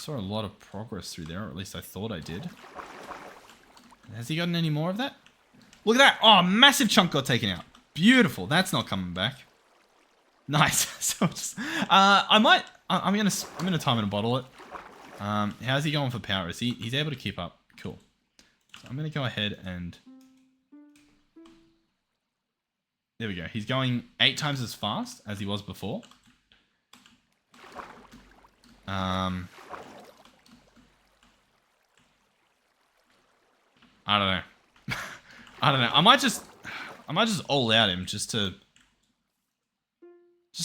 a lot of progress through there, or at least I thought I did. Has he gotten any more of that? Look at that. Oh, massive chunk got taken out. Beautiful. That's not coming back. Nice. So I'm gonna time and bottle it. How's he going for power? He's able to keep up? Cool. So I'm gonna go ahead and there we go. He's going 8 times as fast as he was before. I don't know. I don't know. I might just all out him just to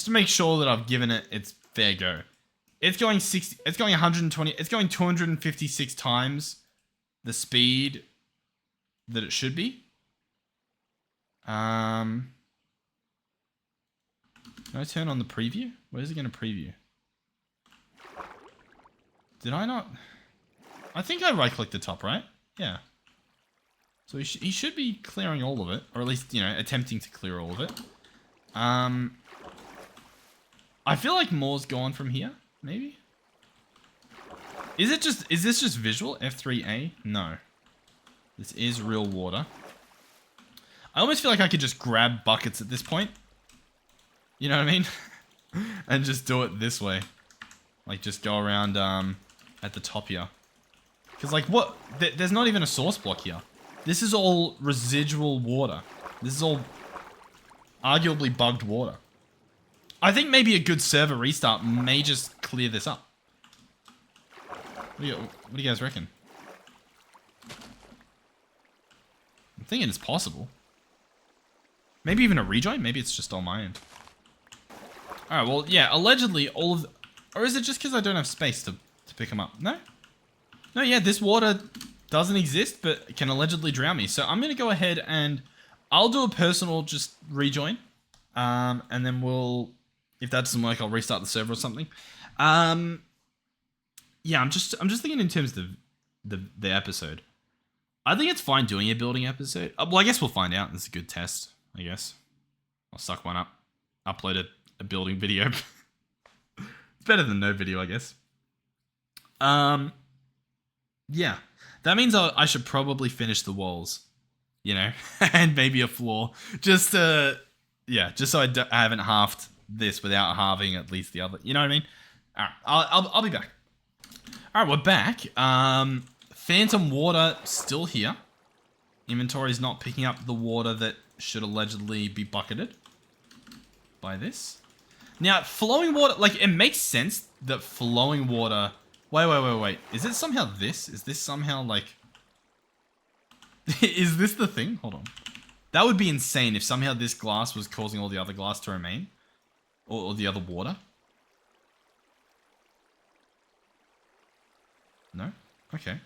make sure that I've given it its fair go. It's going 60. It's going 120. It's going 256 times the speed that it should be. Can I turn on the preview? Where is it going to preview? Did I not? I think I right-clicked the top, right? Yeah. So he should be clearing all of it, or at least, you know, attempting to clear all of it. I feel like more's gone from here, maybe? Is this just visual? F3A? No. This is real water. I almost feel like I could just grab buckets at this point. You know what I mean? And just do it this way. Like, just go around at the top here. Because, like, what? There's not even a source block here. This is all residual water. This is all arguably bugged water. I think maybe a good server restart may just clear this up. What do you guys reckon? I'm thinking it's possible. Maybe even a rejoin? Maybe it's just on my end. Alright, well, yeah, allegedly all of... Or is it just because I don't have space to pick them up? No? No, yeah, this water doesn't exist, but can allegedly drown me. So I'm going to go ahead and I'll do a personal just rejoin. And then we'll... If that doesn't work, I'll restart the server or something. Yeah, I'm just thinking in terms of the episode. I think it's fine doing a building episode. Well, I guess we'll find out. It's a good test, I guess. I'll suck one up. Upload a building video. It's better than no video, I guess. Yeah. That means I should probably finish the walls. You know? And maybe a floor. Just yeah, just so I haven't halved this without halving at least the other. You know what I mean? Alright, I'll be back. Alright, we're back. Phantom water still here. Inventory is not picking up the water that should allegedly be bucketed by this. Now, flowing water, like, it makes sense that flowing water... Wait. Is it somehow this? Is this somehow, like... Is this the thing? Hold on. That would be insane if somehow this glass was causing all the other glass to remain. Or the other water. No? Okay.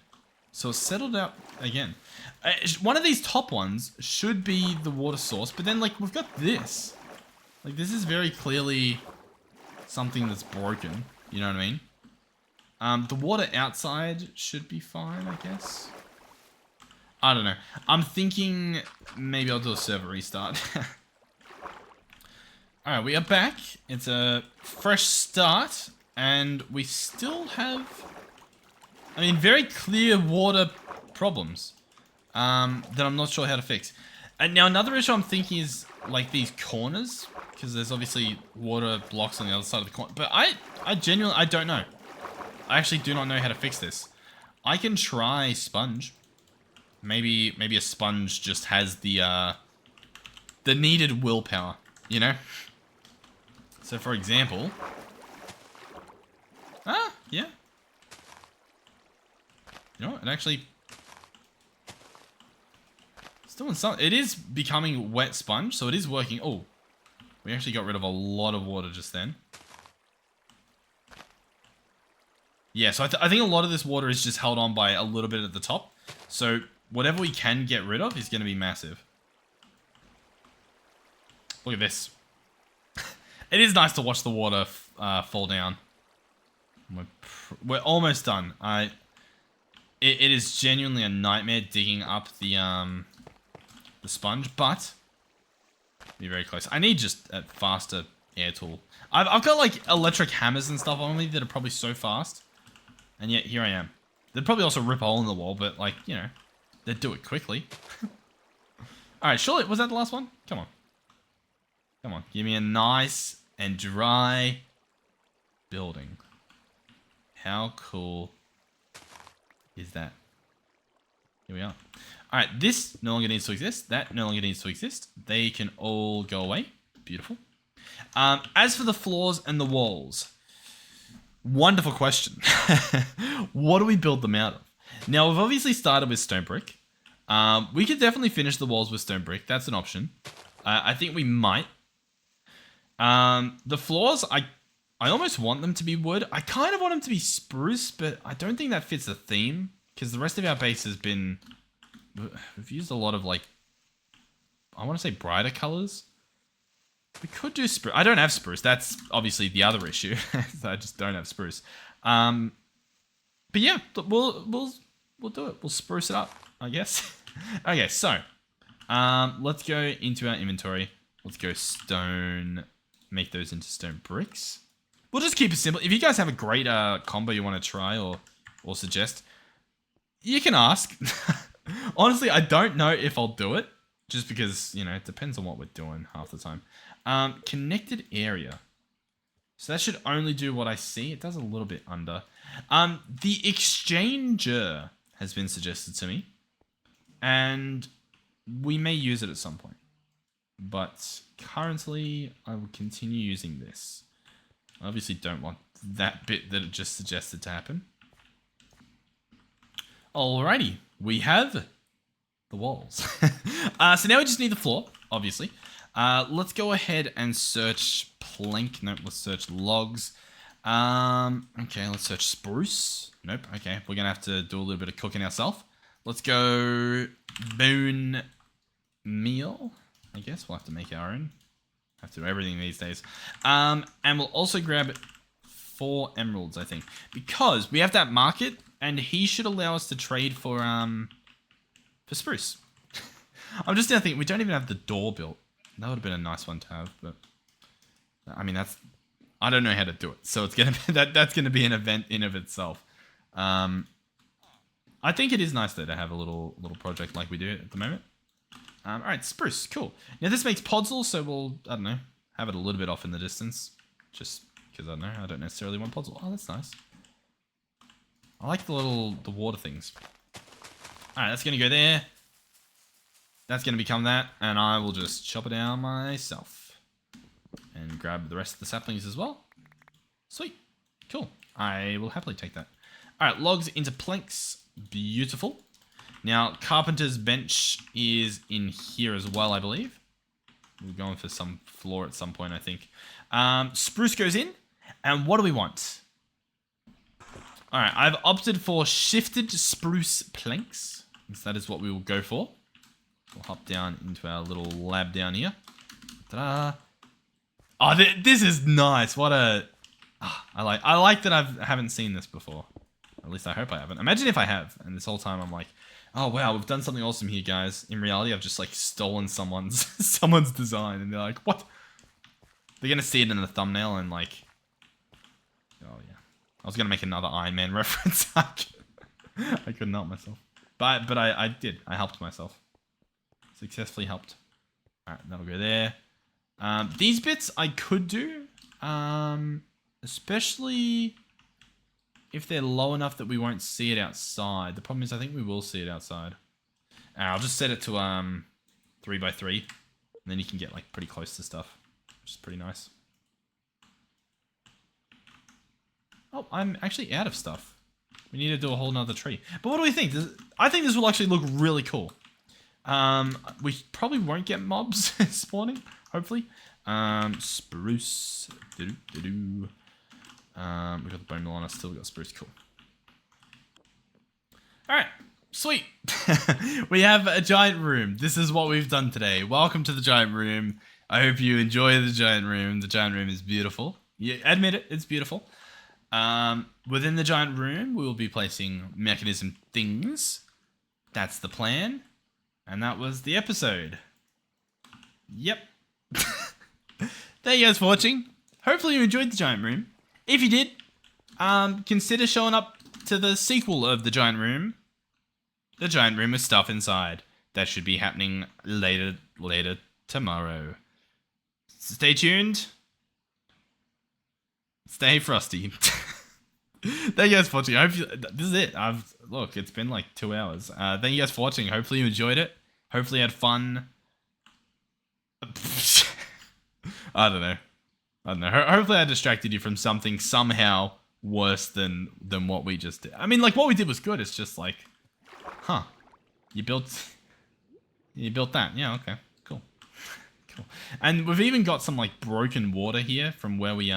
So it's settled out again. One of these top ones should be the water source, but then, like, we've got this. Like, this is very clearly something that's broken. You know what I mean? The water outside should be fine, I guess. I don't know. I'm thinking maybe I'll do a server restart. Alright, we are back. It's a fresh start, and we still have... I mean, very clear water problems that I'm not sure how to fix. And now another issue I'm thinking is like these corners, because there's obviously water blocks on the other side of the corner. But I genuinely, I don't know. I actually do not know how to fix this. I can try sponge. Maybe a sponge just has the needed willpower, you know? So for example, yeah. You know what? It actually... It's doing something. It is becoming wet sponge, so it is working. Oh, we actually got rid of a lot of water just then. Yeah, so I think a lot of this water is just held on by a little bit at the top. So whatever we can get rid of is going to be massive. Look at this. It is nice to watch the water fall down. We're almost done. It is genuinely a nightmare digging up the sponge, but be very close. I need just a faster air tool. I've got like electric hammers and stuff on me that are probably so fast, and yet here I am. They'd probably also rip a hole in the wall, but like, you know, they'd do it quickly. All right, surely was that the last one? Come on, give me a nice and dry building. How cool is that? Here we are. All right, this no longer needs to exist. That no longer needs to exist. They can all go away. Beautiful. As for the floors and the walls, wonderful question. What do we build them out of? Now, we've obviously started with stone brick. We could definitely finish the walls with stone brick. That's an option. I think we might. The floors, I almost want them to be wood. I kind of want them to be spruce, but I don't think that fits the theme. Because the rest of our base has been... We've used a lot of, like... I want to say brighter colors. We could do spruce. I don't have spruce. That's obviously the other issue. I just don't have spruce. But yeah, we'll do it. We'll spruce it up, I guess. Okay, so let's go into our inventory. Let's go stone. Make those into stone bricks. We'll just keep it simple. If you guys have a great combo you want to try or suggest, you can ask. Honestly, I don't know if I'll do it. Just because, you know, it depends on what we're doing half the time. Connected area. So that should only do what I see. It does a little bit under. The exchanger has been suggested to me. And we may use it at some point. But currently, I will continue using this. I obviously don't want that bit that it just suggested to happen. Alrighty. We have the walls. So now we just need the floor, obviously. Let's go ahead and search plank. Nope, let's search logs. Okay, let's search spruce. Nope, okay. We're going to have to do a little bit of cooking ourselves. Let's go bone meal. I guess we'll have to make our own. Have to do everything these days. And we'll also grab 4 emeralds, I think. Because we have that market, and he should allow us to trade for spruce. I'm just now thinking, we don't even have the door built. That would have been a nice one to have, but... I mean, I don't know how to do it, so it's gonna be, that's gonna be an event in of itself. I think it is nice, though, to have a little project like we do at the moment. Alright, spruce, cool. Now, this makes podzol, so we'll, I don't know, have it a little bit off in the distance. Just because, I don't know, I don't necessarily want podzol. Oh, that's nice. I like the water things. Alright, that's going to go there. That's going to become that. And I will just chop it down myself. And grab the rest of the saplings as well. Sweet. Cool. I will happily take that. Alright, logs into planks. Beautiful. Now, carpenter's bench is in here as well, I believe. We're going for some floor at some point, I think. Spruce goes in. And what do we want? Alright, I've opted for shifted spruce planks. That is what we will go for. We'll hop down into our little lab down here. Ta-da! Oh, this is nice. What a... Oh, I like that I haven't seen this before. At least I hope I haven't. Imagine if I have. And this whole time I'm like, oh wow, we've done something awesome here, guys. In reality, I've just like stolen someone's design. And they're like, what? They're going to see it in the thumbnail and like... Oh yeah. I was going to make another Iron Man reference. I couldn't help myself. But I did. I helped myself. Successfully helped. Alright, that'll go there. These bits I could do. Especially if they're low enough that we won't see it outside. The problem is I think we will see it outside. I'll just set it to 3x3. And then you can get like pretty close to stuff. Which is pretty nice. Oh, I'm actually out of stuff. We need to do a whole nother tree. But what do we think? I think this will actually look really cool. We probably won't get mobs spawning, hopefully. Spruce. We've got the bone meal on us, still got spruce, cool. Alright, sweet. We have a giant room. This is what we've done today. Welcome to the giant room. I hope you enjoy the giant room. The giant room is beautiful. Yeah, admit it, it's beautiful. Within the giant room, we will be placing mechanism things. That's the plan. And that was the episode. Yep. Thank you guys for watching. Hopefully you enjoyed the giant room. If you did, consider showing up to the sequel of the giant room. The giant room with stuff inside. That should be happening later tomorrow. Stay tuned. Stay frosty. Thank you guys for watching. I hope this is it. Look, it's been like 2 hours. Thank you guys for watching. Hopefully you enjoyed it. Hopefully you had fun. I don't know. Hopefully I distracted you from something somehow worse than what we just did. I mean, like, what we did was good. It's just like, huh. You built that. Yeah, okay. Cool. Cool. And we've even got some, like, broken water here from where we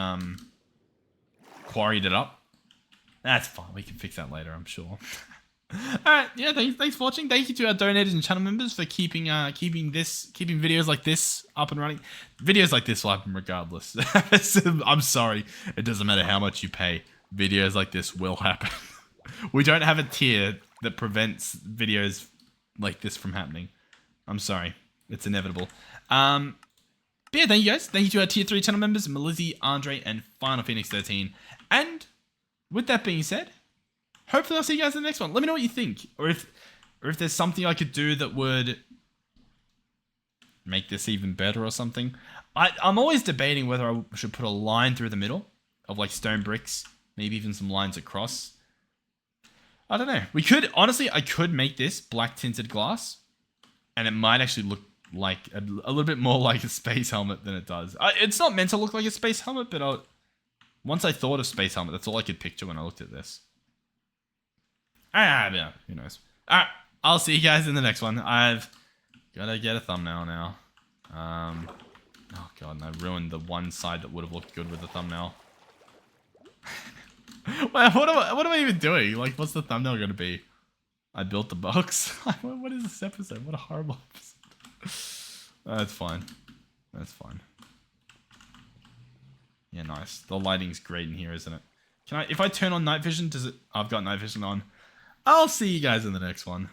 quarried it up. That's fine. We can fix that later, I'm sure. Alright, yeah, thanks for watching. Thank you to our donators and channel members for keeping videos like this up and running. Videos like this will happen regardless. I'm sorry. It doesn't matter how much you pay. Videos like this will happen. We don't have a tier that prevents videos like this from happening. I'm sorry. It's inevitable. But yeah, thank you guys. Thank you to our tier 3 channel members, Melizzy, Andre, and Final Phoenix 13. And with that being said, hopefully I'll see you guys in the next one. Let me know what you think. Or if there's something I could do that would make this even better or something. I'm always debating whether I should put a line through the middle of like stone bricks. Maybe even some lines across. I don't know. We could, honestly, I could make this black tinted glass. And it might actually look like a little bit more like a space helmet than it does. It's not meant to look like a space helmet, but once I thought of space helmet, that's all I could picture when I looked at this. Yeah, who knows. Alright, I'll see you guys in the next one. I've got to get a thumbnail now. Oh god, and I ruined the one side that would have looked good with the thumbnail. Wait, what am I even doing? Like, what's the thumbnail going to be? I built the box? What is this episode? What a horrible episode. That's fine. That's fine. Yeah, nice. The lighting's great in here, isn't it? If I turn on night vision, does it... I've got night vision on. I'll see you guys in the next one.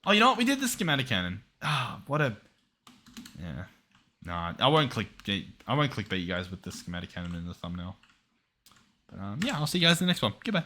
Oh, you know what? We did the schematic cannon. Ah, what a... Yeah. Nah, I won't clickbait you guys with the schematic cannon in the thumbnail. But, yeah, I'll see you guys in the next one. Goodbye.